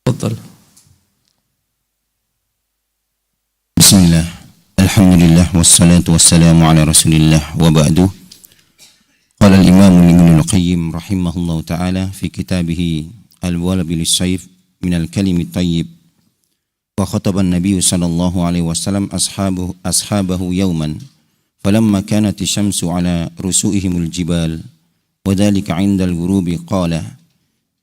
تفضل. بسم الله الحمد لله والصلاة والسلام على رسول الله وبعد. قال الإمام ابن القيم رحمه الله تعالى في كتابه الوابل الصيف من الكلم الطيب: وخطب النبي صلى الله عليه وسلم أصحابه يوما فلما كانت الشمس على رؤوسهم الجبال وذلك عند الغروب قال: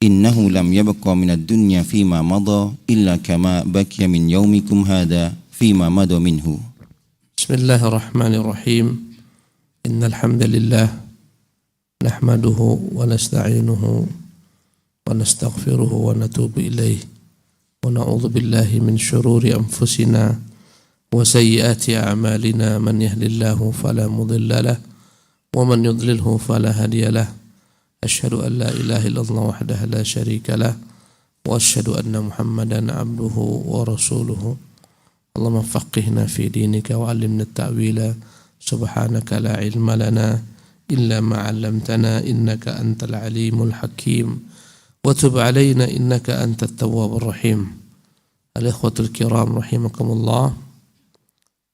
إنه لم يبق من الدنيا فيما مضى إلا كما بقي من يومكم هذا فيما مضى منه. بسم الله الرحمن الرحيم. إن الحمد لله نحمده ونستعينه ونستغفره ونتوب إليه ونعوذ بالله من شرور أنفسنا وسيئات أعمالنا. من يهد الله فلا مضل له ومن يضلله فلا هادي له. أشهد أن لا إله إلا الله وحده لا شريك له وأشهد أن محمدا عبده ورسوله. اللهم فقهنا في دينك وعلمنا التأويل. سبحانك لا علم لنا إلا ما علمتنا إنك أنت العليم الحكيم وتب علينا إنك أنت التواب الرحيم. الإخوة الكرام رحمكم الله.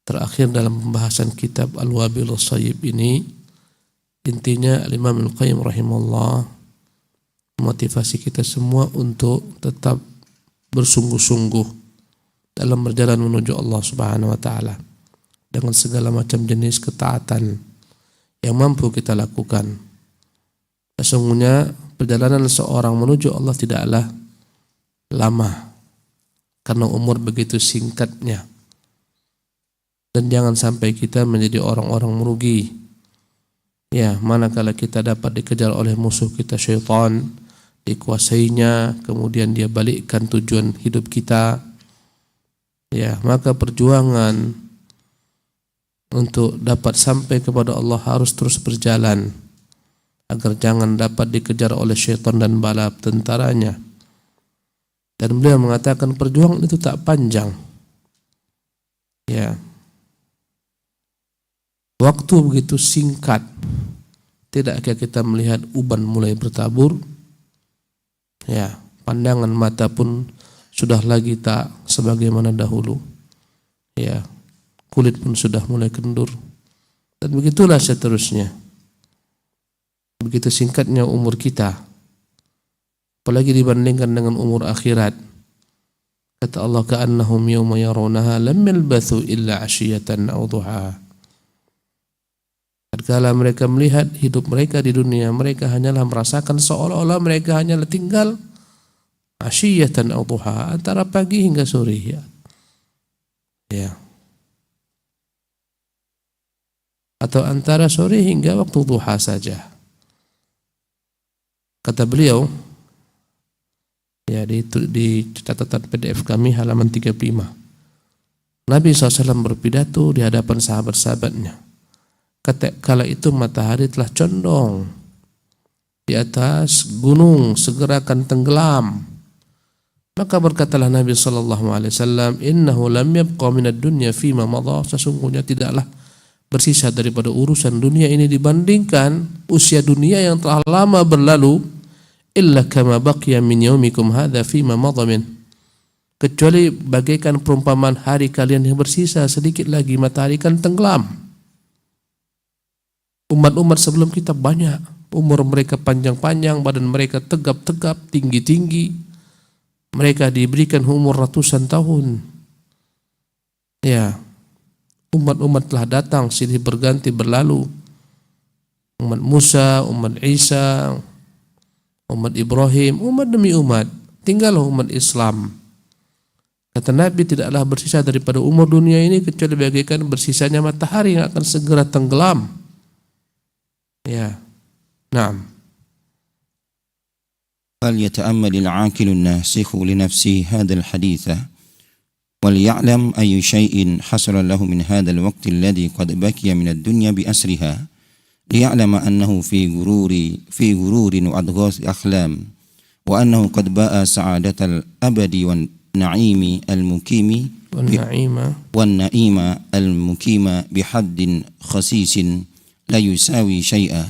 Terakhir dalam pembahasan kitab Al-Wabil As-Sayyib ini, intinya Imam Al-Qayyim rahimahullah motivasi kita semua untuk tetap bersungguh-sungguh dalam berjalan menuju Allah Subhanahu wa taala dengan segala macam jenis ketaatan yang mampu kita lakukan. Sesungguhnya perjalanan seorang menuju Allah tidaklah lama karena umur begitu singkatnya. Dan jangan sampai kita menjadi orang-orang merugi. Ya, manakala kita dapat dikejar oleh musuh kita syaitan, dikuasainya, kemudian dia balikkan tujuan hidup kita. Ya, maka perjuangan untuk dapat sampai kepada Allah harus terus berjalan agar jangan dapat dikejar oleh syaitan dan bala tentaranya. Dan beliau mengatakan perjuangan itu tak panjang. Ya. Waktu begitu singkat. Tidakkah kita melihat uban mulai bertabur? Ya, pandangan mata pun sudah lagi tak sebagaimana dahulu. Ya, kulit pun sudah mulai kendur. Dan begitulah seterusnya. Begitu singkatnya umur kita. Apalagi dibandingkan dengan umur akhirat. Kata Allah, ka'annahum yawma yarawnaha lam yalbathu illa 'ashiyatan aw duhaha. Tatkala mereka melihat hidup mereka di dunia, mereka hanyalah merasakan seolah-olah mereka hanyalah tinggal asyiyatan aw duha, antara pagi hingga sore. Ya. Atau antara sore hingga waktu duha saja. Kata beliau, ya di catatan PDF kami halaman 35. Nabi SAW berpidato di hadapan sahabat-sahabatnya. Kala itu matahari telah condong di atas gunung, segera akan tenggelam. Maka berkatalah Nabi SAW, innahu lam yabqa minad dunya fima madha, sesungguhnya tidaklah bersisa daripada urusan dunia ini dibandingkan usia dunia yang telah lama berlalu, illa kama baqiya min yaumikum hadha fima madha min, kecuali bagaikan perumpamaan hari kalian yang bersisa, sedikit lagi matahari kan tenggelam. Umat-umat sebelum kita banyak, umur mereka panjang-panjang, badan mereka tegap-tegap, tinggi-tinggi. Mereka diberikan umur ratusan tahun. Ya, umat-umat telah datang, silih berganti berlalu. Umat Musa, umat Isa, umat Ibrahim, umat demi umat. Tinggallah umat Islam. Kata Nabi, tidaklah bersisa daripada umur dunia ini kecuali bagaikan bersisanya matahari yang akan segera tenggelam. Ya, naam. فليتأمل العاقل الناسخ لنفسه هذا الحديث وليعلم أي شيء حصل له من هذا الوقت الذي قد بقي من الدنيا بأسرها ليعلم أنه في غرور وأضغاث أحلام وأنه قد باء سعادة الأبد والنعيم المقيم بحد خسيس لا يساوي شيئا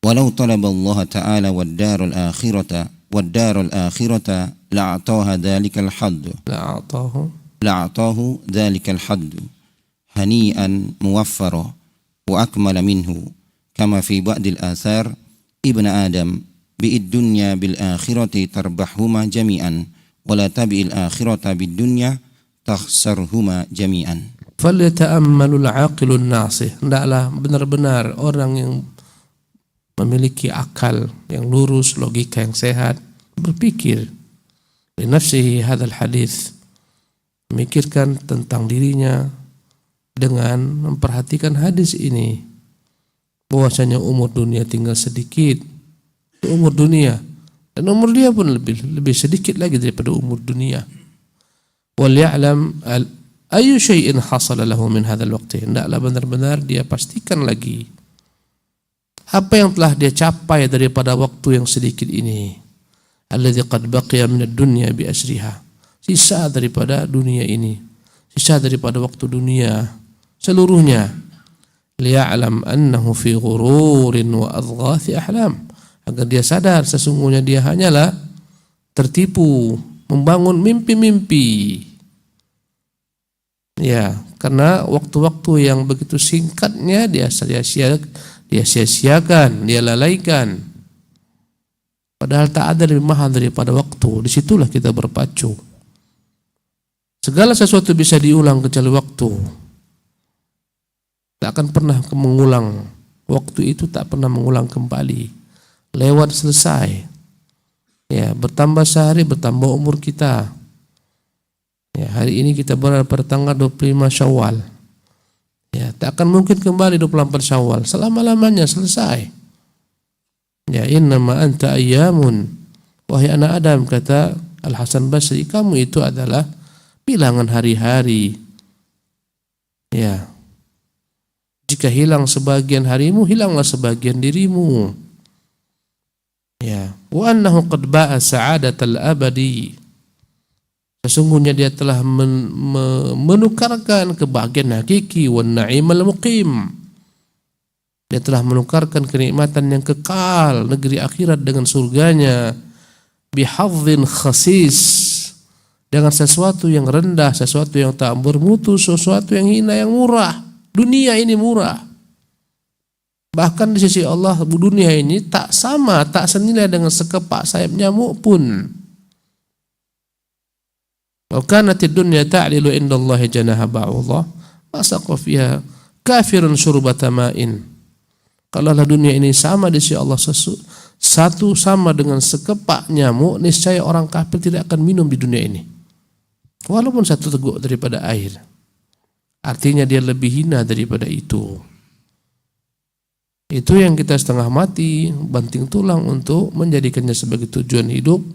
ولو طلب الله تعالى والدار الآخرة wad-daral akhirata la'ataha dhalikal hadd la'atahu dhalikal hadd hani'an muwaffara wa akmala minhu kama fi ba'dil athar ibn Adam bi'id dunya bil akhirati tarbahhuma jami'an wala tabi'il akhirata bid dunya takhsarhuma jami'an. Falyata'ammalul 'aqilun nasih, hendaklah benar-benar orang yang memiliki akal yang lurus, logika yang sehat berpikir li nafsihi hadzal hadis, memikirkan tentang dirinya dengan memperhatikan hadis ini, bahwasanya umur dunia tinggal sedikit, itu umur dunia, dan umur dia pun lebih sedikit lagi daripada umur dunia. Wal ya'lam ayu syai'in hasala lahu min hadzal waqti, hendaklah benar-benar dia pastikan lagi apa yang telah dia capai daripada waktu yang sedikit ini. Alladzi qad baqiya min ad-dunya bi asriha, sisa daripada dunia ini, sisa daripada waktu dunia seluruhnya. Liya'lam annahu fi ghururin wa adghathi ahlam, agar dia sadar sesungguhnya dia hanyalah tertipu, membangun mimpi-mimpi. Ya, karena waktu-waktu yang begitu singkatnya dia sia-siakan, dia lalaikan. Padahal tak ada lebih mahal daripada waktu. Disitulah kita berpacu. Segala sesuatu bisa diulang kecuali waktu. Tak akan pernah mengulang. Waktu itu tak pernah mengulang kembali. Lewat, selesai. Ya, bertambah sehari, bertambah umur kita. Ya, hari ini kita berada pada tanggal 25 Syawal. Ya, tak akan mungkin kembali 24 Syawal. Selama-lamanya selesai. Ya, innama anta ayyamun. Wahai anak Adam, kata Al-Hasan Basri, kamu itu adalah bilangan hari-hari. Ya. Jika hilang sebagian harimu, hilanglah sebagian dirimu. Ya, wa annahu qad ba'a sa'adatal abadi. Sesungguhnya dia telah menukarkan kebahagiaan hakiki wan na'imal muqim. Dia telah menukarkan kenikmatan yang kekal negeri akhirat dengan surganya, bihadzin khasis, dengan sesuatu yang rendah, sesuatu yang tak bermutu, sesuatu yang hina, yang murah. Dunia ini murah. Bahkan di sisi Allah dunia ini tak sama, tak senilai dengan sekepak sayap nyamuk pun. Wa kanatid dunya ta'lilu indallahi janaha ba'udhah ma saqa fiha kafirun syurbata ma'in. Kalaulah dunia ini sama di sisi Allah satu sama dengan sekepak nyamuk, niscaya orang kafir tidak akan minum di dunia ini walaupun satu teguk daripada air. Artinya dia lebih hina daripada itu. Itu yang kita setengah mati, banting tulang untuk menjadikannya sebagai tujuan hidup.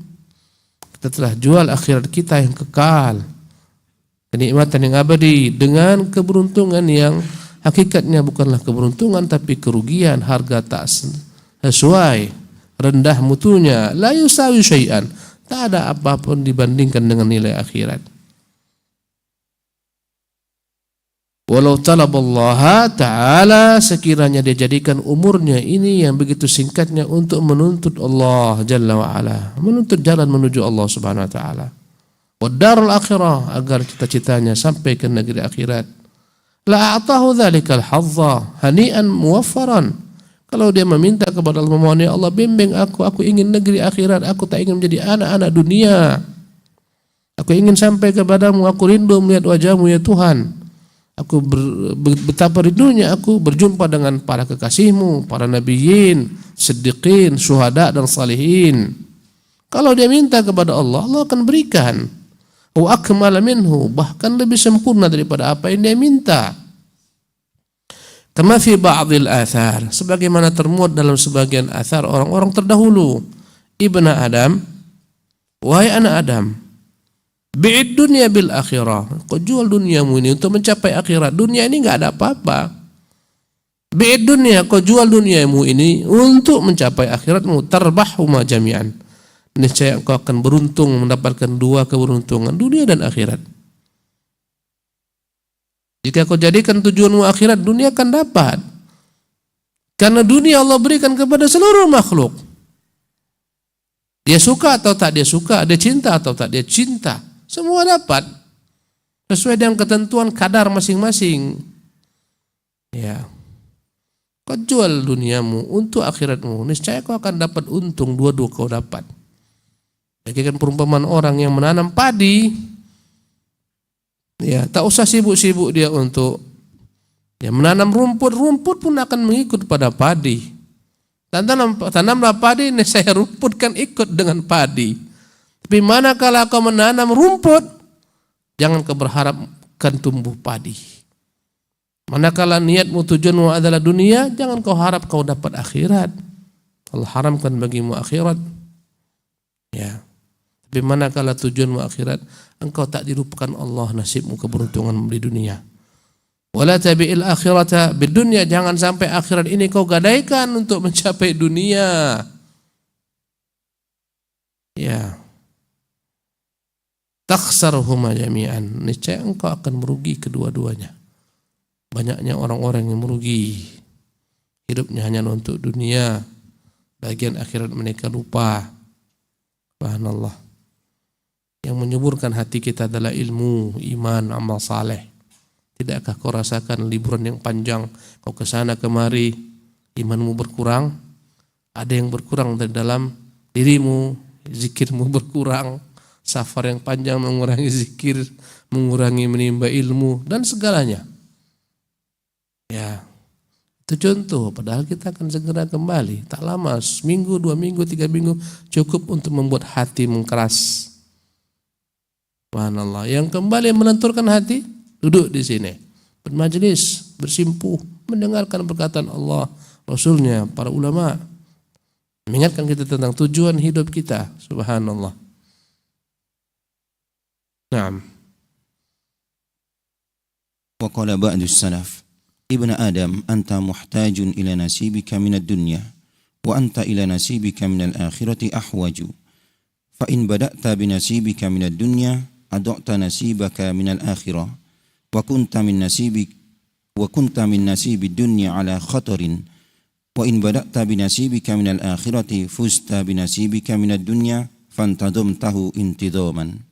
Kita telah jual akhirat kita yang kekal, kenikmatan yang abadi, dengan keberuntungan yang hakikatnya bukanlah keberuntungan tapi kerugian, harga tak sesuai, rendah mutunya, la yusawi syai'an, tak ada apapun dibandingkan dengan nilai akhirat. Walau talaballaha ta'ala, sekiranya dia jadikan umurnya ini yang begitu singkatnya untuk menuntut Allah Jalla wa'ala, menuntut jalan menuju Allah Subhanahu wa ta'ala, wadarul akhirah, agar cita-citanya sampai ke negeri akhirat, la'atahu dhalikal hadza hani'an muwaffaran. Kalau dia meminta kepada Allah, memohon, ya Allah bimbing aku ingin negeri akhirat, aku tak ingin menjadi anak-anak dunia, aku ingin sampai kepadamu, aku rindu melihat wajahmu ya Tuhan. Aku betapa rindunya aku berjumpa dengan para kekasihmu, para nabiyyin, siddiqin, syuhada dan salihin. Kalau dia minta kepada Allah, Allah akan berikan. Wa akmala minhu, bahkan lebih sempurna daripada apa yang dia minta. Kama fi ba'dil athar, sebagaimana termuat dalam sebagian athar orang-orang terdahulu. Ibnu Adam, wahai anak Adam, bi'id dunia bil akhirah, kau jual duniamu ini untuk mencapai akhirat. Dunia ini enggak ada apa-apa. Bi'id dunia, kau jual duniamu ini untuk mencapai akhiratmu, tarbahuma jami'an, niscaya kau akan beruntung, mendapatkan dua keberuntungan, dunia dan akhirat. Jika kau jadikan tujuanmu akhirat, dunia akan dapat. Karena dunia Allah berikan kepada seluruh makhluk. Dia suka atau tak dia suka, dia cinta atau tak dia cinta, semua dapat sesuai dengan ketentuan kadar masing-masing. Ya, kau jual duniamu untuk akhiratmu, niscaya kau akan dapat untung, dua-dua kau dapat. Bagaikan perumpamaan orang yang menanam padi, ya tak usah sibuk-sibuk dia untuk menanam rumput, rumput pun akan mengikut pada padi. Tanamlah padi, niscaya rumput kan ikut dengan padi. Tapi manakala kau menanam rumput, jangan kau berharap kan tumbuh padi. Manakala niatmu, tujuanmu adalah dunia, jangan kau harap kau dapat akhirat. Allah haramkan bagimu akhirat. Ya. Tapi manakala tujuanmu akhirat, engkau tak dilupakan Allah nasibmu, keberuntungan di dunia. Wala tabi'il akhirata bidunya, jangan sampai akhirat ini kau gadaikan untuk mencapai dunia. Ya. Takhsaruhuma jami'an, niscaya engkau akan merugi kedua-duanya. Banyaknya orang-orang yang merugi, hidupnya hanya untuk dunia, bagian akhirat mereka lupa. Subhanallah. Yang menyuburkan hati kita adalah ilmu, iman, amal saleh. Tidakkah kau rasakan liburan yang panjang, kau kesana kemari, imanmu berkurang? Ada yang berkurang dari dalam dirimu, zikirmu berkurang, safar yang panjang mengurangi zikir, mengurangi menimba ilmu, dan segalanya. Ya, itu contoh, padahal kita akan segera kembali. Tak lama, seminggu, 2 minggu, 3 minggu, cukup untuk membuat hati mengkeras. Subhanallah. Yang kembali menenturkan hati, duduk di sini, bermajelis, bersimpuh, mendengarkan perkataan Allah, Rasulnya, para ulama, mengingatkan kita tentang tujuan hidup kita. Subhanallah. Naam. Wa qala ba'du salaf, ibnu Adam, anta muhtajun ila nasibika minad dunya wa anta ila nasibika minal akhirati ahwaju. Fa in bada'ta binasibika minad dunya ada'ta nasibaka minal akhirah. Wa kunta min nasibid dunya ala khatarin wa in bada'ta binasibika minal akhirati fuzta binasibika minad dunya fantadamtahu intidaman.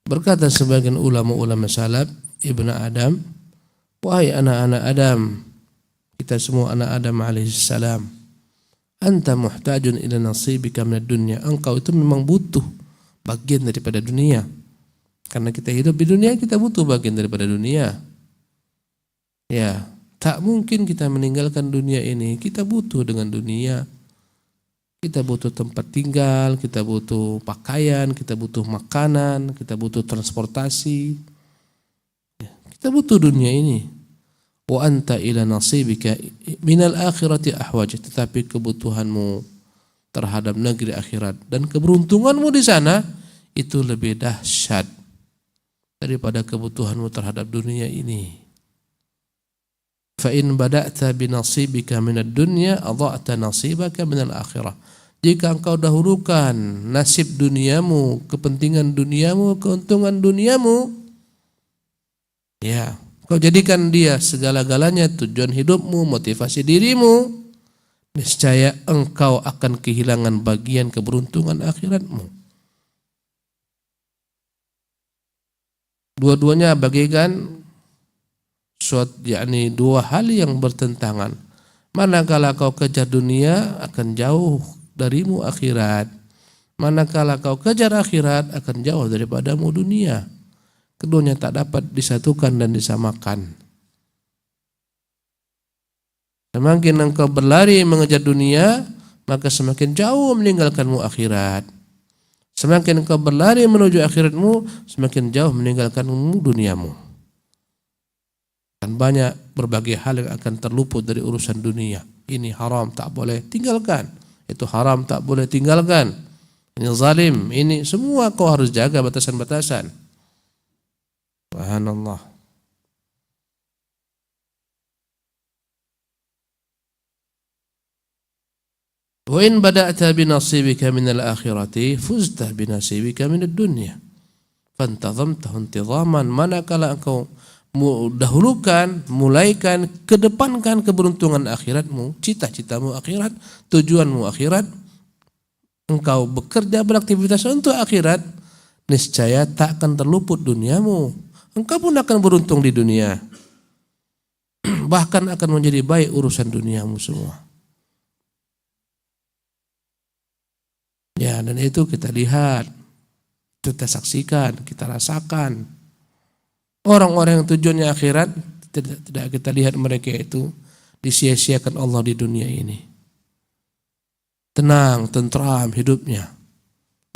Berkata sebagian ulama-ulama salaf, Ibnu Adam, wahai anak-anak Adam, kita semua anak Adam alaihissalam, anta muhtajun ila nasibika minad dunya, engkau itu memang butuh bagian daripada dunia. Karena kita hidup di dunia, kita butuh bagian daripada dunia. Ya, tak mungkin kita meninggalkan dunia ini. Kita butuh dengan dunia. Kita butuh tempat tinggal, kita butuh pakaian, kita butuh makanan, kita butuh transportasi. Ya, kita butuh dunia ini. Wa anta ila nasibika minal akhirati ahwaj, tetapi kebutuhanmu terhadap negeri akhirat dan keberuntunganmu di sana itu lebih dahsyat daripada kebutuhanmu terhadap dunia ini. Fa in bada'ta binasibika minad dunya adha'ta nasibaka minal akhirah. Jika engkau dahulukan nasib duniamu, kepentingan duniamu, keuntungan duniamu, ya, kau jadikan dia segala-galanya, tujuan hidupmu, motivasi dirimu, niscaya engkau akan kehilangan bagian keberuntungan akhiratmu. Dua-duanya bagaikan dua hal yang bertentangan. Manakala kau kejar dunia, akan jauh darimu akhirat. Manakala kau kejar akhirat, akan jauh daripadamu dunia. Keduanya tak dapat disatukan dan disamakan. Semakin engkau berlari mengejar dunia, maka semakin jauh meninggalkanmu akhirat. Semakin engkau berlari menuju akhiratmu, semakin jauh meninggalkanmu duniamu. Dan banyak berbagai hal yang akan terluput dari urusan dunia. Ini haram, tak boleh tinggalkan. Itu haram, tak boleh tinggalkan. Ini zalim, ini semua kau harus jaga batasan-batasan. Subhanallah. Wa in bada'ta binasibika minal akhirati fuzta binasibika minad dunya fantazamtahu intizaman. Manakala engkau dahulukan, mulaikan, kedepankan keberuntungan akhiratmu, cita-citamu akhirat, tujuanmu akhirat, engkau bekerja beraktivitas untuk akhirat, niscaya tak akan terluput duniamu. Engkau pun akan beruntung di dunia. Bahkan akan menjadi baik urusan duniamu semua. Ya, dan itu kita lihat, kita saksikan, kita rasakan. Orang-orang yang tujuannya akhirat, tidak kita lihat mereka itu disia-siakan Allah di dunia ini. Tenang, tentram hidupnya.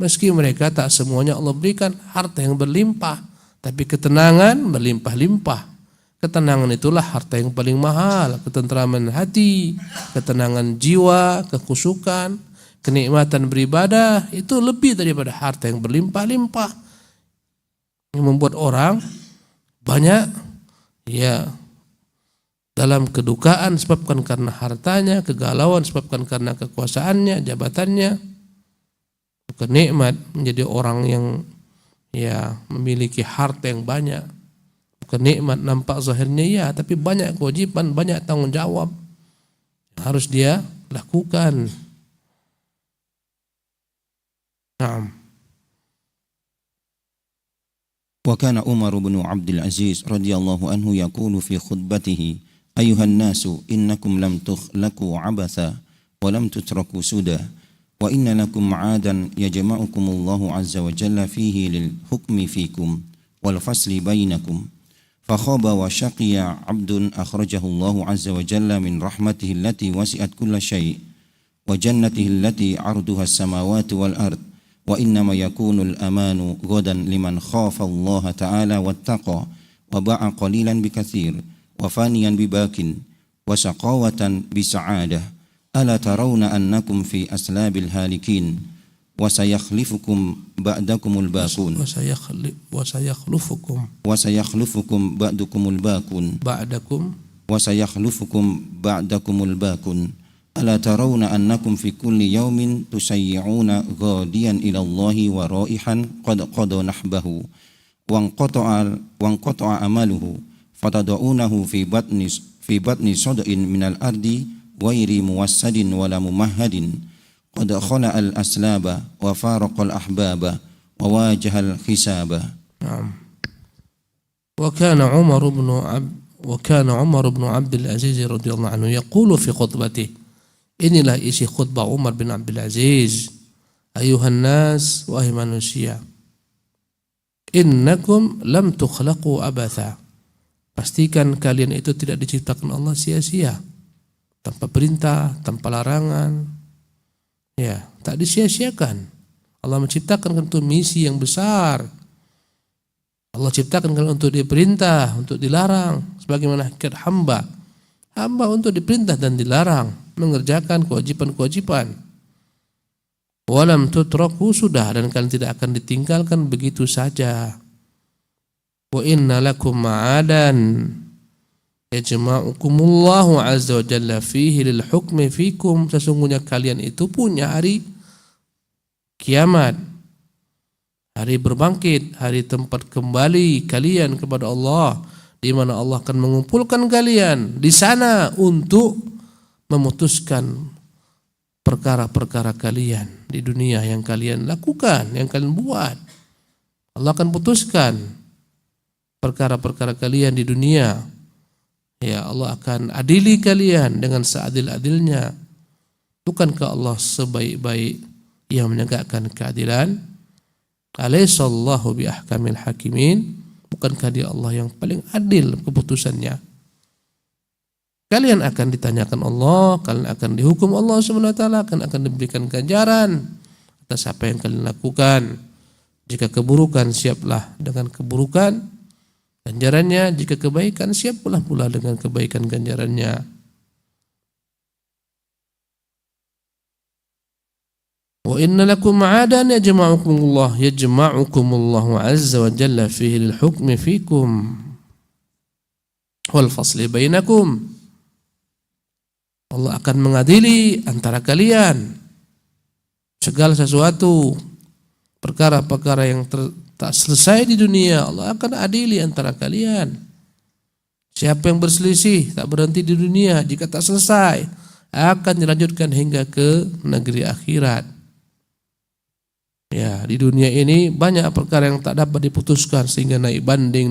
Meski mereka tak semuanya Allah berikan harta yang berlimpah, tapi ketenangan berlimpah-limpah. Ketenangan itulah harta yang paling mahal, ketentraman hati, ketenangan jiwa, kekhusyukan, kenikmatan beribadah itu lebih daripada harta yang berlimpah-limpah. Yang membuat orang banyak ya dalam kedukaan sebabkan karena hartanya, kegalauan sebabkan karena kekuasaannya, jabatannya. Bukan nikmat menjadi orang yang ya memiliki harta yang banyak. Bukan nikmat nampak zahirnya ya, tapi banyak kewajiban, banyak tanggung jawab yang harus dia lakukan. Naam. وكان عمر بن عبد العزيز رضي الله عنه يقول في خطبته أيها الناس إنكم لم تخلقوا عبثا ولم تتركوا سدى وإن لكم معادا يجمعكم الله عز وجل فيه للحكم فيكم والفصل بينكم فخاب وشقي عبد أخرجه الله عز وجل من رحمته التي وسعت كل شيء وجنته التي عرضها السماوات والأرض وإنما يكون الأمان غدا لمن خاف الله تعالى واتقى وباع قليلا بكثير وفانيا بباك وشقاوة بسعادة ألا ترون أنكم في أسلاب الهالكين وسيخلفكم بعدكم الباقون وسيخلفكم بعدكم الباقون ألا ترون أنكم في كل يوم تسيعون غاديا إلى الله ورائحا قد قضى نحبه وانقطع أمله فتضعونه في بطن صدع من الأرض غير موسد ولا ممهد قد خلع الأسلاب وفارق الأحباب وواجه الحساب. وكان عمر بن عبد العزيز رضي الله عنه يقول في خطبته. Inilah isi khutbah Umar bin Abdul Aziz. Ayuhan nas, wahai manusia, innakum lam tukhlaqu abatha. Pastikan kalian itu tidak diciptakan Allah sia-sia, tanpa perintah, tanpa larangan. Ya, tak disia-siakan. Allah menciptakan untuk misi yang besar. Allah ciptakan kalian untuk diperintah, untuk dilarang, sebagaimana hakikat hamba. Hamba untuk diperintah dan dilarang, mengerjakan kewajiban-kewajiban. Walam tutraku, sudah, dan kalian tidak akan ditinggalkan begitu saja. Wa inna lakum ma'adan yajma'ukumullahu azza wa jalla fihi lil hukmi fikum. Sesungguhnya kalian itu punya hari kiamat, hari berbangkit, hari tempat kembali kalian kepada Allah, di mana Allah akan mengumpulkan kalian di sana untuk memutuskan perkara-perkara kalian di dunia yang kalian lakukan, yang kalian buat. Allah akan putuskan perkara-perkara kalian di dunia. Ya, Allah akan adili kalian dengan seadil-adilnya. Bukankah Allah sebaik-baik yang menegakkan keadilan? Alaihissallahu bi ahkamil hakimin. Bukankah dia Allah yang paling adil keputusannya? Kalian akan ditanyakan Allah, kalian akan dihukum Allah SWT, akan diberikan ganjaran atas apa yang kalian lakukan. Jika keburukan, siaplah dengan keburukan ganjarannya. Jika kebaikan, siaplah pula dengan kebaikan ganjarannya. Wa inna lakum ma'adan yajma'ukumullahu azza wa jalla fihi lil hukmi fikum wal fasli bainakum. Allah akan mengadili antara kalian segala sesuatu, perkara-perkara yang tak selesai di dunia, Allah akan adili antara kalian. Siapa yang berselisih tak berhenti di dunia, jika tak selesai akan dilanjutkan hingga ke negeri akhirat. Ya, di dunia ini banyak perkara yang tak dapat diputuskan sehingga naik banding.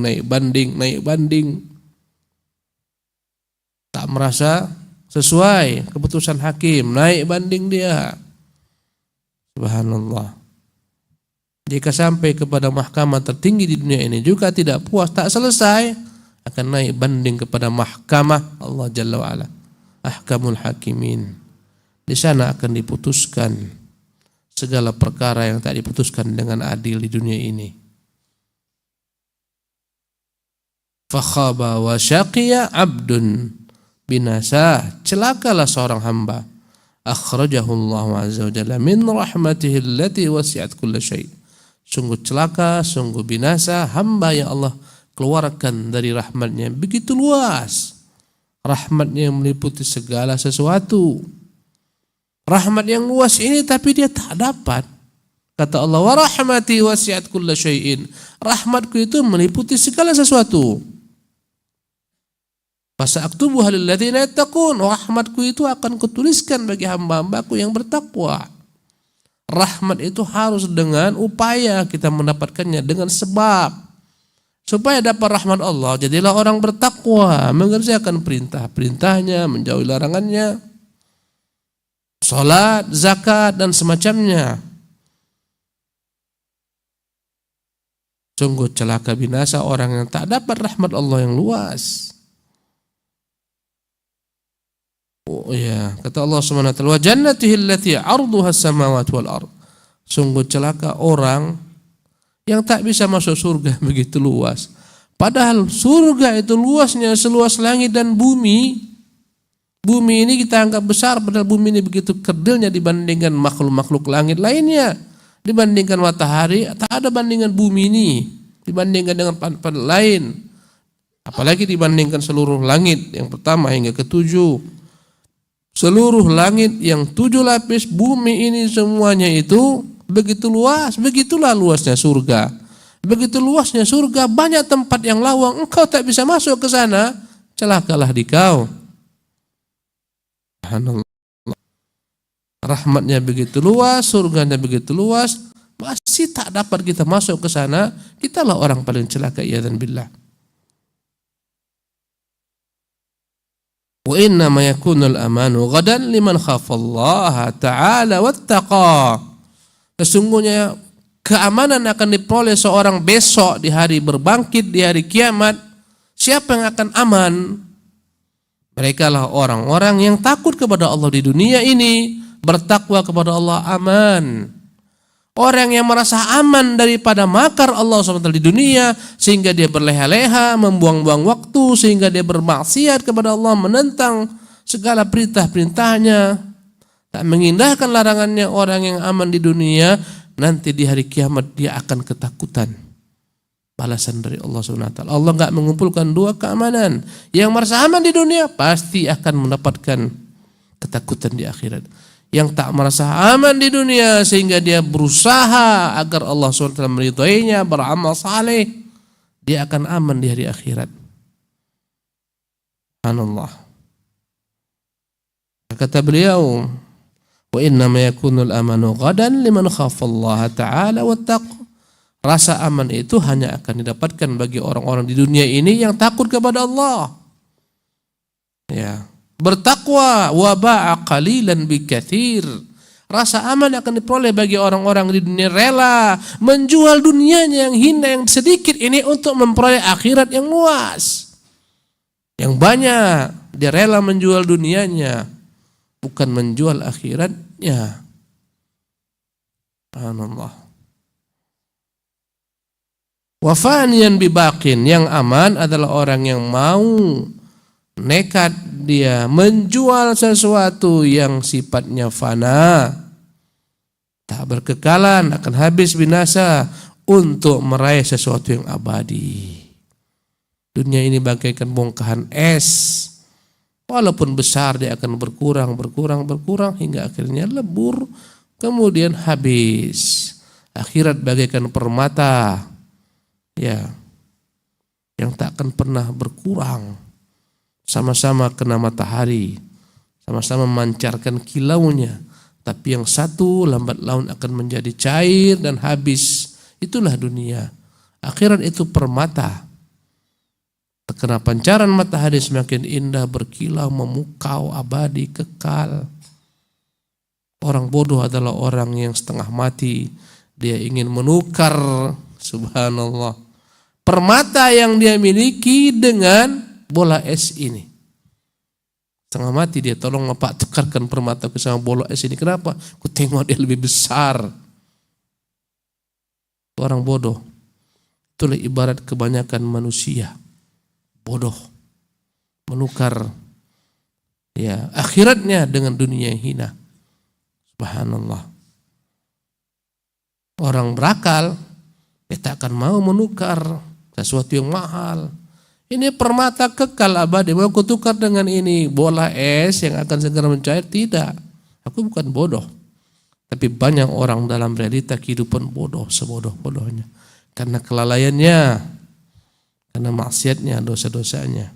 Tak merasa sesuai keputusan hakim, naik banding dia. Subhanallah. Jika sampai kepada mahkamah tertinggi di dunia ini juga tidak puas, tak selesai, akan naik banding kepada mahkamah Allah Jalla wa'ala, Ahkamul Hakimin. Di sana akan diputuskan segala perkara yang tak diputuskan dengan adil di dunia ini. Fakhaba wa syaqiya abdun, binasa, celakalah seorang hamba. Akhrajahu Allah azza wa jalla min rahmatihi allati wasi'at kulla syai'. Sungguh celaka, sungguh binasa hamba yang Allah keluarkan dari rahmatnya begitu luas. Rahmatnya yang meliputi segala sesuatu. Rahmat yang luas ini tapi dia tak dapat. Kata Allah, wa rahmati wasi'at kulla syai'in. Rahmatku itu meliputi segala sesuatu. Fasa'aktubuha lilladzina yattaqun. Rahmatku itu akan kutuliskan bagi hamba-hambaku yang bertakwa. Rahmat itu harus dengan upaya kita mendapatkannya, dengan sebab. Supaya dapat rahmat Allah, jadilah orang bertakwa, mengerjakan perintah-perintahnya, menjauhi larangannya, salat, zakat, dan semacamnya. Sungguh celaka binasa orang yang tak dapat rahmat Allah yang luas. Oh ya, kata Allah Subhanahu wa taala, wa jannatihi allati 'arduha as-samawati wal ard. Sungguh celaka orang yang tak bisa masuk surga begitu luas. Padahal surga itu luasnya seluas langit dan bumi. Bumi ini kita anggap besar, padahal bumi ini begitu kerdilnya dibandingkan makhluk-makhluk langit lainnya. Dibandingkan matahari, tak ada bandingan bumi ini. Dibandingkan dengan planet lain. Apalagi dibandingkan seluruh langit yang pertama hingga ketujuh. Seluruh langit yang 7 lapis bumi ini semuanya itu begitu luas, begitulah luasnya surga. Begitu luasnya surga, banyak tempat yang lawang, engkau tak bisa masuk ke sana, celakalah dikau. Subhanallah. Rahmatnya begitu luas, surganya begitu luas, masih tak dapat kita masuk ke sana, kitalah orang paling celaka, iyadzan billah. Wa inna ma yakunul amanu ghadan liman khafallaha ta'ala wattaqa. Sesungguhnya keamanan akan diperoleh seorang besok di hari berbangkit, di hari kiamat. Siapa yang akan aman? Mereka lah orang-orang yang takut kepada Allah di dunia ini, bertakwa kepada Allah, aman. Orang yang merasa aman daripada makar Allah SWT di dunia, sehingga dia berleha-leha, membuang-buang waktu, sehingga dia bermaksiat kepada Allah, menentang segala perintah-perintahnya, tak mengindahkan larangannya. Orang yang aman di dunia, nanti di hari kiamat dia akan ketakutan balasan dari Allah SWT. Allah enggak mengumpulkan dua keamanan. Yang merasa aman di dunia pasti akan mendapatkan ketakutan di akhirat. Yang tak merasa aman di dunia sehingga dia berusaha agar Allah SWT meridhoinya, beramal saleh, dia akan aman di hari akhirat. Subhanallah. Kata beliau, wa inna ma yakunul amanu ghadan liman khafallaha ta'ala wattaqwa. Rasa aman itu hanya akan didapatkan bagi orang-orang di dunia ini yang takut kepada Allah. Ya, bertakwa, wa ba'a qalilan bi katsir. Rasa aman akan diperoleh bagi orang-orang di dunia rela menjual dunianya yang hina, yang sedikit ini untuk memperoleh akhirat yang luas, yang banyak. Dia rela menjual dunianya, bukan menjual akhiratnya. Subhanallah. Wa faniyan bibaqin, yang aman adalah orang yang mau nekat dia menjual sesuatu yang sifatnya fana, tak berkekalan, akan habis binasa, untuk meraih sesuatu yang abadi. Dunia ini bagaikan bongkahan es, walaupun besar dia akan berkurang hingga akhirnya lebur, kemudian habis. Akhirat bagaikan permata, ya, yang tak akan pernah berkurang. Sama-sama kena matahari, sama-sama memancarkan kilaunya, Tapi yang satu lambat laun akan menjadi cair dan habis. Itulah dunia. Akhirat itu permata. Karena pancaran matahari semakin indah, berkilau, memukau, abadi, kekal. Orang bodoh adalah orang yang setengah mati. Dia ingin menukar, subhanallah, permata yang dia miliki dengan bola es ini. Setengah mati dia, tolong Pak tukarkan permata ke sama bola es ini. Kenapa? Ku tengok dia lebih besar. Orang bodoh. Itulah ibarat kebanyakan manusia. Bodoh. Menukar ya akhiratnya dengan dunia yang hina. Subhanallah. Orang berakal, dia tak akan mau menukar sesuatu yang mahal. Ini permata kekal abadi, mau kutukar dengan ini bola es yang akan segera mencair? Tidak. Aku bukan bodoh. Tapi banyak orang dalam realita kehidupan bodoh, sebodoh-bodohnya. Karena kelalaiannya, karena maksiatnya, dosa-dosanya.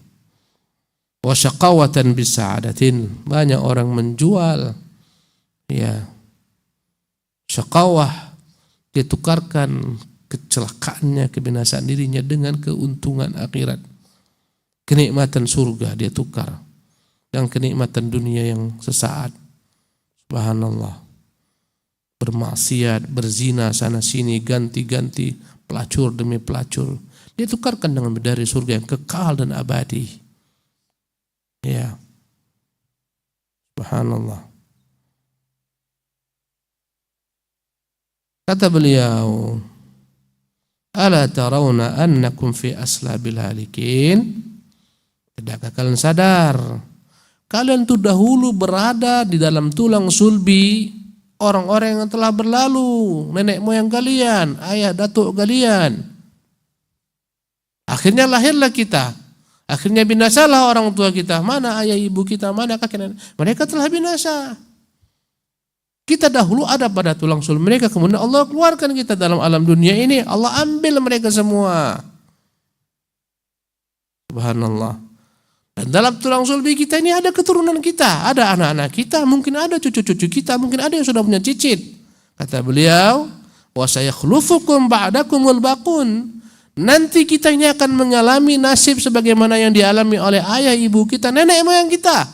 Wa syaqawatan bisa'adatin. Banyak orang menjual ya syaqawah, dia tukarkan kecelakaannya, kebinasaan dirinya dengan keuntungan akhirat. Kenikmatan surga dia tukar dan kenikmatan dunia yang sesaat. Subhanallah. Bermaksiat, berzina sana sini, ganti-ganti, pelacur demi pelacur. Dia tukarkan dengan bidadari surga yang kekal dan abadi. Ya. Subhanallah. Kata beliau, ala tarawna annakum fi aslabil halikin? Tidakkah kalian sadar kalian tuh dahulu berada di dalam tulang sulbi orang-orang yang telah berlalu, nenek moyang kalian, ayah datuk kalian. Akhirnya lahirlah kita. Akhirnya binasalah orang tua kita. Mana ayah ibu kita, mana kakek nenek? Mereka telah binasa. Kita dahulu ada pada tulang sulbi mereka, kemudian Allah keluarkan kita dalam alam dunia ini. Allah ambil mereka semua. Subhanallah. Dan dalam tulang sulbi kita ini ada keturunan kita, ada anak-anak kita, mungkin ada cucu-cucu kita, mungkin ada yang sudah punya cicit. Kata beliau, wa sayakhlufukum ba'dakumul baqun. Nanti kita ini akan mengalami nasib sebagaimana yang dialami oleh ayah ibu kita, nenek moyang kita.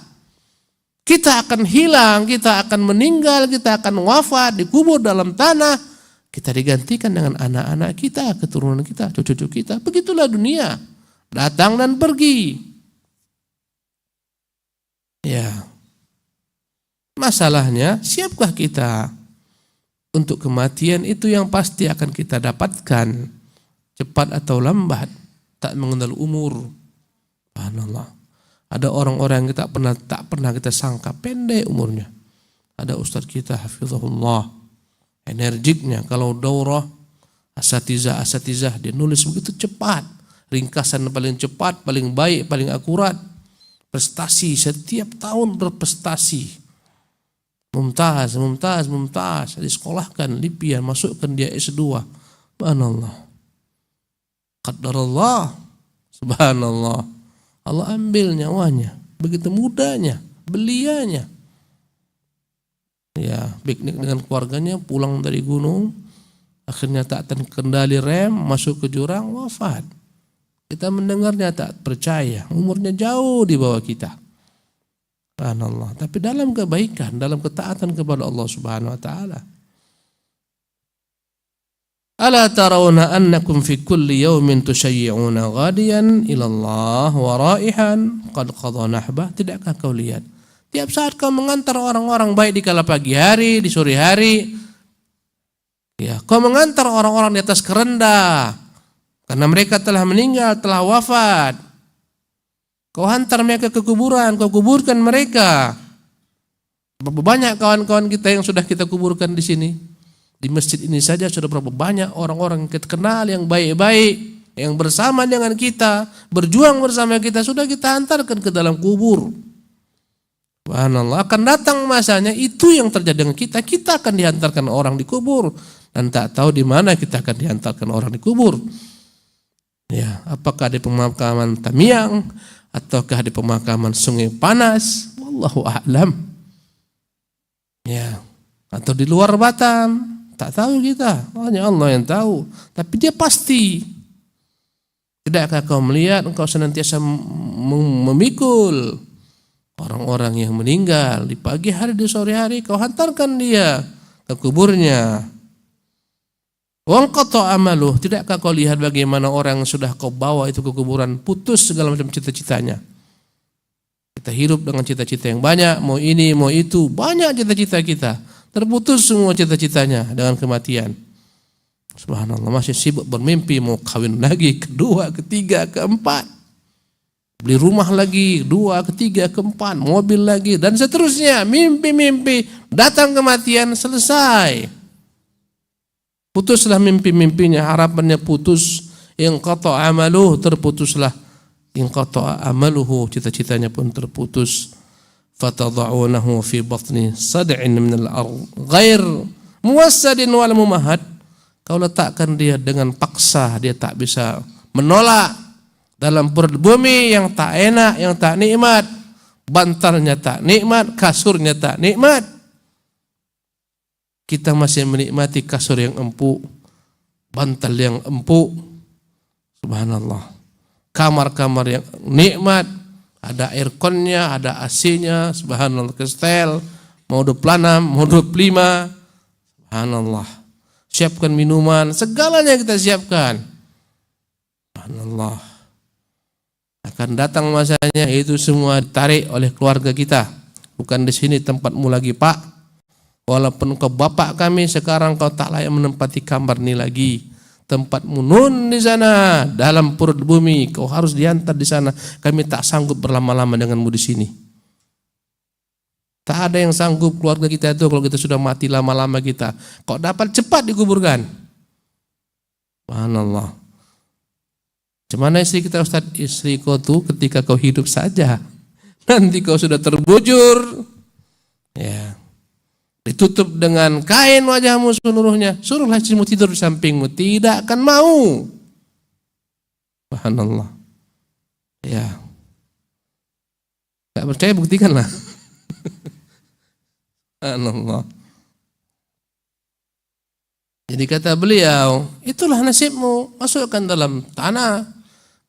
Kita akan hilang, kita akan meninggal, kita akan wafat, dikubur dalam tanah. Kita digantikan dengan anak-anak kita, keturunan kita, cucu-cucu kita. Begitulah dunia, datang dan pergi. Ya, masalahnya siapkah kita untuk kematian? Itu yang pasti akan kita dapatkan, cepat atau lambat, tak mengenal umur. Subhanallah. Ada orang-orang yang tak pernah kita sangka pendek umurnya. Ada ustaz kita hafizahullah, energiknya kalau daurah asatizah dia nulis begitu cepat, ringkasan paling cepat, paling baik, paling akurat. Prestasi, setiap tahun berprestasi. Mumtaz. Disekolahkan, lipian, masukkan dia S2. Subhanallah. Qadarullah. Subhanallah. Allah ambil nyawanya. Begitu mudahnya, belianya. Ya, piknik dengan keluarganya, pulang dari gunung. Akhirnya tak terkendali rem, masuk ke jurang, wafat. Kita mendengarnya tak percaya, umurnya jauh di bawah kita. Subhanallah. Tapi dalam kebaikan, dalam ketaatan kepada Allah Subhanahu wa taala. Ala tarawna annakum fi kulli yawmin tusyayyi'una ghadiyan ila Allah wa raihan qad qadha nahbah? Tidakkah kau lihat? Tiap saat kau mengantar orang-orang baik di kala pagi hari, di sore hari. Ya, kau mengantar orang-orang di atas kerenda. Karena mereka telah meninggal, telah wafat. Kau hantar mereka ke kuburan, kau kuburkan mereka. Berapa banyak kawan-kawan kita yang sudah kita kuburkan di sini? Di masjid ini saja sudah berapa banyak orang-orang yang kita kenal yang baik-baik, yang bersama dengan kita, berjuang bersama kita, sudah kita hantarkan ke dalam kubur. Subhanallah, akan datang masanya itu yang terjadi dengan kita. Kita akan dihantarkan orang di kubur dan tak tahu di mana kita akan dihantarkan orang di kubur. Ya, apakah di pemakaman Tamiang ataukah di pemakaman Sungai Panas? Wallahu a'lam. Ya, atau di luar Batam, tak tahu kita, hanya Allah yang tahu. Tapi dia pasti. Tidakkah kau melihat engkau senantiasa memikul orang-orang yang meninggal di pagi hari, di sore hari, kau hantarkan dia ke kuburnya. Wanqata amaluh, tidakkah kau lihat bagaimana orang yang sudah kau bawa itu ke kuburan, putus segala macam cita-citanya. Kita hidup dengan cita-cita yang banyak, mau ini, mau itu, banyak cita-cita kita. Terputus semua cita-citanya dengan kematian. Subhanallah, masih sibuk bermimpi mau kawin lagi, kedua, ketiga, keempat. Beli rumah lagi, dua, ketiga, keempat, mobil lagi, dan seterusnya. Mimpi-mimpi, datang kematian, selesai. Putuslah mimpi-mimpinya, harapannya putus. Inqata amaluh, terputuslah. Inqata amaluhu, cita-citanya pun terputus. Fatada'unahu fi batni sad'in minal ardh ghair muwassadin wal mumahad. Kau letakkan dia dengan paksa, dia tak bisa menolak. Dalam perut bumi yang tak enak, yang tak nikmat. Bantalnya tak nikmat, kasurnya tak nikmat. Kita masih menikmati kasur yang empuk, bantal yang empuk. Subhanallah. Kamar-kamar yang nikmat, ada airconnya, ada AC-nya, subhanallah, kestel, mode 6, mode 5, subhanallah. Siapkan minuman, segalanya kita siapkan. Subhanallah. Akan datang masanya itu semua ditarik oleh keluarga kita. Bukan di sini tempatmu lagi, Pak. Walaupun kau bapak kami, sekarang kau tak layak menempati kamar ini lagi. Tempatmu nun di sana, dalam perut bumi, kau harus diantar di sana. Kami tak sanggup berlama-lama denganmu di sini. Tak ada yang sanggup keluarga kita itu kalau kita sudah mati lama-lama kita. Kau dapat cepat dikuburkan. Subhanallah. Gimana istri kita, Ustaz? Istri kau tuh ketika kau hidup saja. Nanti kau sudah terbujur, ya, ditutup dengan kain wajahmu seluruhnya. Suruhlah istrimu tidur di sampingmu, tidak akan mau. Subhanallah. Ya. Tak percaya buktikanlah. Subhanallah. Jadi kata beliau, itulah nasibmu, masukkan dalam tanah,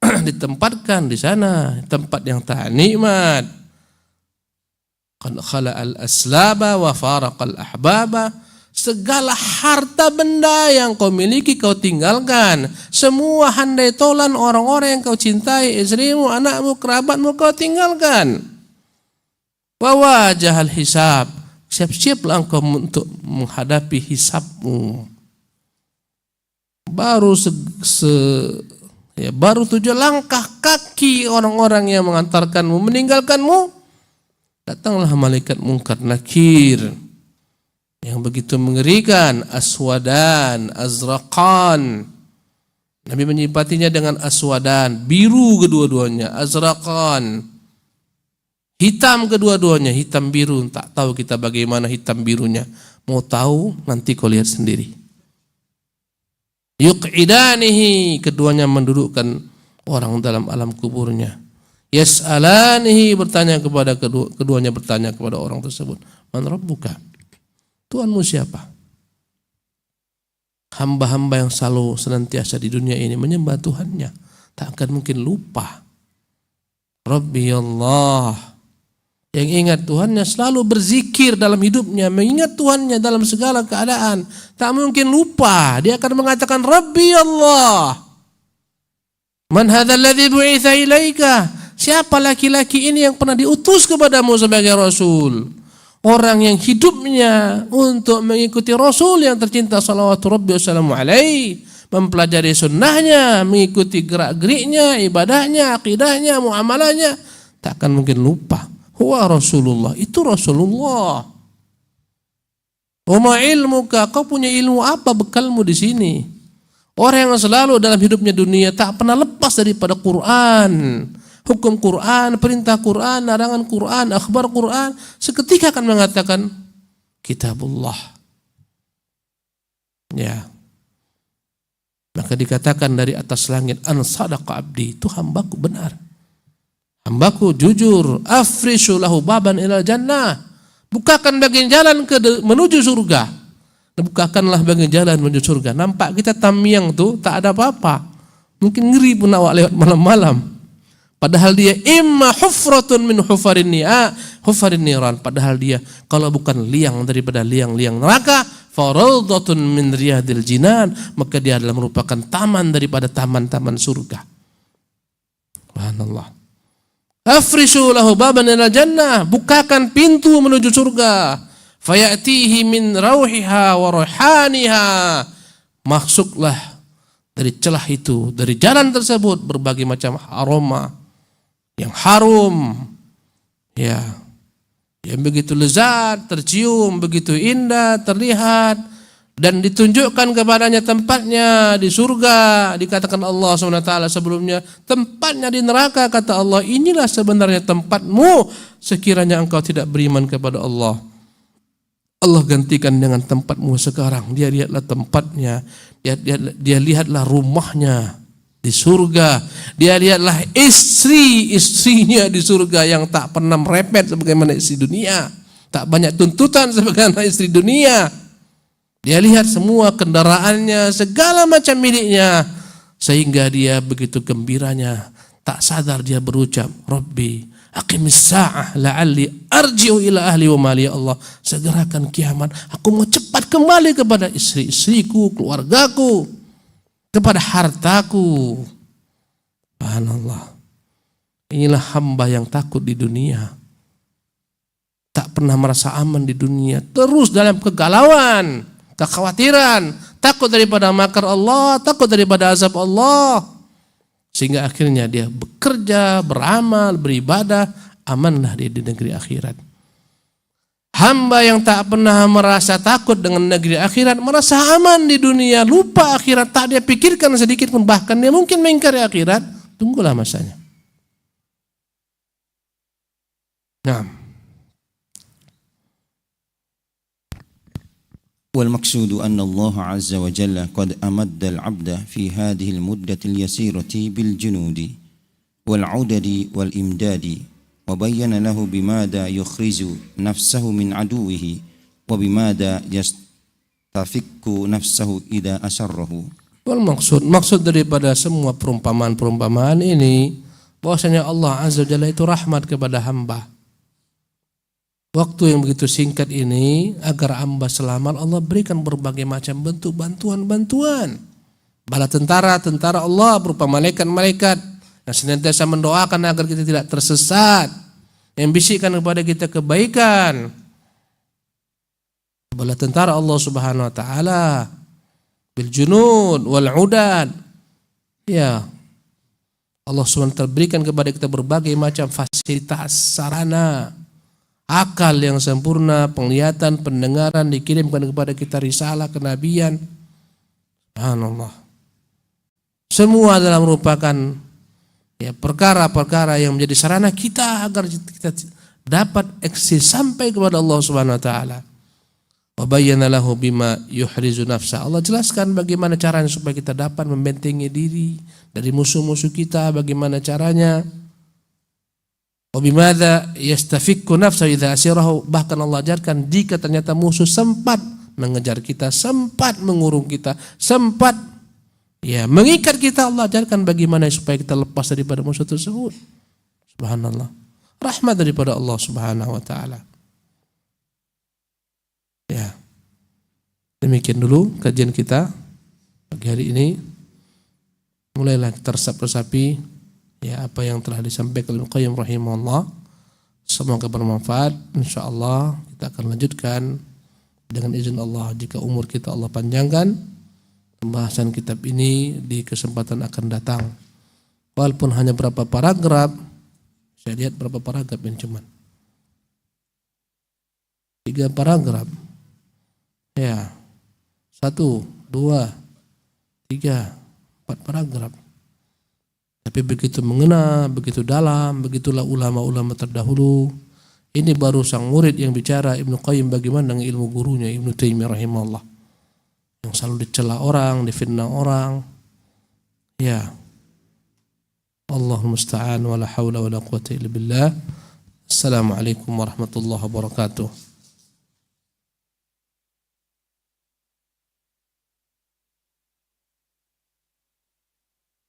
ditempatkan di sana, tempat yang tak nikmat. Qad khala'al aslaba wa faraqal ahbaba. Segala harta benda yang kau miliki kau tinggalkan. Semua handai tolan orang-orang yang kau cintai, istrimu, anakmu, kerabatmu kau tinggalkan. Wa wajahal hisab. Siap-siaplah engkau untuk menghadapi hisabmu. Baru 7 langkah kaki orang-orang yang mengantarkanmu, meninggalkanmu. Datanglah malaikat Munkar Nakir yang begitu mengerikan, aswadan, azraqan. Nabi menyifatinya dengan aswadan, biru kedua-duanya, azraqan, hitam kedua-duanya, hitam biru. Tak tahu kita bagaimana hitam birunya. Mau tahu nanti kau lihat sendiri. Yuq'idanihi, keduanya mendudukkan orang dalam alam kuburnya. Yas'alanihi, bertanya kepada keduanya bertanya kepada orang tersebut. Man rabbuka? Tuhanmu siapa? Hamba-hamba yang selalu senantiasa di dunia ini menyembah Tuhannya, tak akan mungkin lupa. Rabbi Allah. Yang ingat Tuhannya selalu berzikir dalam hidupnya, mengingat Tuhannya dalam segala keadaan, tak mungkin lupa. Dia akan mengatakan Rabbi Allah. Man hadzal ladzi bu'itsa ilaika? Siapa laki-laki ini yang pernah diutus kepadamu sebagai Rasul? Orang yang hidupnya untuk mengikuti Rasul yang tercinta salawatu Rabbi wassalamu alaihi, mempelajari sunnahnya, mengikuti gerak-geriknya, ibadahnya, akidahnya, muamalahnya, tak akan mungkin lupa. Huwa Rasulullah, itu Rasulullah. Wa ma ilmuka, kau punya ilmu apa bekalmu di sini? Orang yang selalu dalam hidupnya dunia tak pernah lepas daripada Quran. Hukum Quran, perintah Quran, larangan Quran, akhbar Quran, seketika akan mengatakan kitabullah. Ya. Maka dikatakan dari atas langit, an sadaqa abdi, itu hambaku benar. Hambaku jujur, afrishu lahu baban ilal jannah. Bukakan bagi jalan menuju surga. Bukakanlah bagi jalan menuju surga. Nampak kita tamiang tuh tak ada apa-apa. Mungkin ngeri pun awak lewat malam-malam. Padahal dia imma hufratun min hufarin niran. Padahal dia kalau bukan liang daripada liang-liang neraka, farawdatun min riyadil jinan, maka dia adalah merupakan taman daripada taman-taman surga. Subhanallah. Afrishu lahu baban ila jannah, bukakan pintu menuju surga. Fayatihi min rauhiha wa ruhaniha. Masuklah dari celah itu, dari jalan tersebut berbagai macam aroma yang harum, ya, yang begitu lezat, tercium, begitu indah, terlihat, dan ditunjukkan kepadanya tempatnya di surga. Dikatakan Allah SWT sebelumnya, tempatnya di neraka. Kata Allah, inilah sebenarnya tempatmu sekiranya engkau tidak beriman kepada Allah. Allah gantikan dengan tempatmu sekarang. Dia lihatlah tempatnya, dia lihatlah rumahnya di surga. Dia lihatlah istrinya di surga yang tak pernah merepet sebagaimana istri dunia, tak banyak tuntutan sebagaimana istri dunia. Dia lihat semua kendaraannya, segala macam miliknya, sehingga dia begitu gembiranya, tak sadar dia berucap, Rabbi aqimis sa'ah la'alli arji'u ila ahli wa mali. Ya Allah, segerakan kiamat, aku mau cepat kembali kepada istri-istriku, keluargaku, kepada hartaku. Subhanallah. Inilah hamba yang takut di dunia, tak pernah merasa aman di dunia, terus dalam kegalauan, kekhawatiran, takut daripada makar Allah, takut daripada azab Allah, sehingga akhirnya dia bekerja, beramal, beribadah, amanlah dia di negeri akhirat. Hamba yang tak pernah merasa takut dengan negeri akhirat, merasa aman di dunia, lupa akhirat, tak dia pikirkan sedikit pun, bahkan dia mungkin mengingkari akhirat. Tunggulah masanya. Nah, والمقصود أن الله عز وجل قد أمد العبد في هذه المدة اليسيرة بالجنود والعدد والإمداد، وبين له بماذا يخرج نفسه من عدوه وبماذا يستفك نفسه إذا أسره. Maksud daripada semua perumpamaan ini bahwasanya Allah Azza wa Jalla itu rahmat kepada hamba. Waktu yang begitu singkat ini, agar hamba selamat, Allah berikan berbagai macam bentuk bantuan-bantuan. Bala tentara Allah berupa malaikat-malaikat yang senantiasa mendoakan agar kita tidak tersesat, yang bisikkan kepada kita kebaikan. Bala tentara Allah Subhanahu wa taala bil junud wal udad. Ya. Allah SWT berikan kepada kita berbagai macam fasilitas, sarana, akal yang sempurna, penglihatan, pendengaran, dikirimkan kepada kita risalah kenabian. Subhanallah. Semua adalah merupakan perkara-perkara yang menjadi sarana kita agar kita dapat eksis sampai kepada Allah Subhanahu wa taala. Wa bayyana lahu bima yuhrizu nafsa. Allah jelaskan bagaimana caranya supaya kita dapat membentengi diri dari musuh-musuh kita, bagaimana caranya. Wabimadza yastafikku nafsa idza asirahu, bahkan Allah ajarkan jika ternyata musuh sempat mengejar kita, sempat mengurung kita, sempat mengikat kita, Allah ajarkan bagaimana supaya kita lepas daripada musuh tersebut. Subhanallah. Rahmat daripada Allah Subhanahu wa taala. Ya. Demikian dulu kajian kita pagi hari ini. Mulailah tersapi-sapi apa yang telah disampaikan Ibnu Qayyim rahimahullah. Semoga bermanfaat. Insyaallah kita akan lanjutkan dengan izin Allah jika umur kita Allah panjangkan pembahasan kitab ini di kesempatan akan datang. Walaupun hanya berapa paragraf, saya lihat berapa paragraf yang cuman 3 paragraf. Ya. 1, 2, 3, 4 paragraf. Tapi begitu mengena, begitu dalam, begitulah ulama-ulama terdahulu. Ini baru sang murid yang bicara, Ibnu Qayyim bagaimana dengan ilmu gurunya Ibnu Taimiyah rahimahullah, yang selalu dicela orang, difitnah orang. Ya. Allahul musta'an wa la haula wa la quwwata illa billah. Assalamualaikum warahmatullahi wabarakatuh.